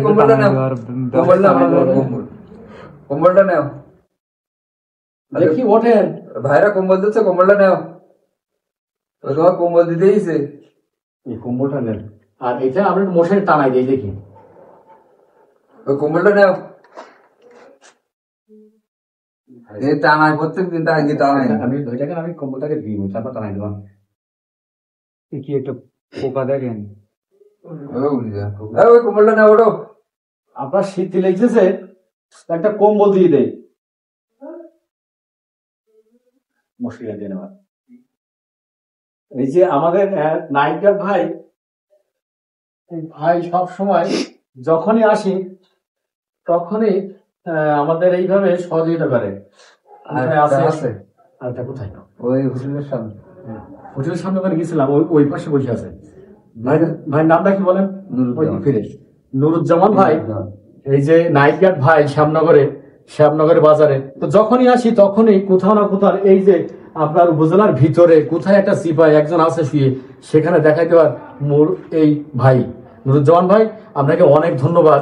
কম্বলটা নাও, কম্বলটা নাও। দেখি ওঠেন ভাইরা কম্বল দিচ্ছে, কম্বলটা নাও। তোমার কম্বল দিতেইছে, এই কম্বলটা নেন। আর এটা আমরা মশারি টানাই দিই, দেখি ওই কম্বলটা নাও। এই টানাই প্রত্যেক দিন টানাই টানাই। আমি ওইটাকে আমি কম্বলটাকে দিই, তারপর টানাই দেবো। কি একটা পোকা দেখেন, ওই কম্বলটা নাও, ওঠো। আপনার শীত লেগেছে, একটা কম্বল দিয়ে দেয়, মশারি দিয়ে নেওয়ার। এই যে আমাদের নাইট গার্ড ভাই, ভাই সব সময় যখনই আসি তখনই আমাদের এইভাবে সহযোগিতা করে। আছে আর এটা কোথায়? ওই হোটেলের সামনে, হোটেলের সামনে ওখানে গেছিলাম, ওই পাশে বসে আছে। ভাই ভাই নামটা কি বলেন? নুরুজ্জামান ভাই। এই যে নাইট গার্ড ভাই শ্যামনগরে বাজারে, তো যখনই আসি তখনই কোথাও না কোথাও এই যে আপনার উপজেলার ভিতরে কোথায় একটা সিপাই একজন আছে শুয়ে, সেখানে দেখাই দেওয়ার মূল এই ভাই নুরুজ্জামান ভাই। আপনাকে অনেক ধন্যবাদ।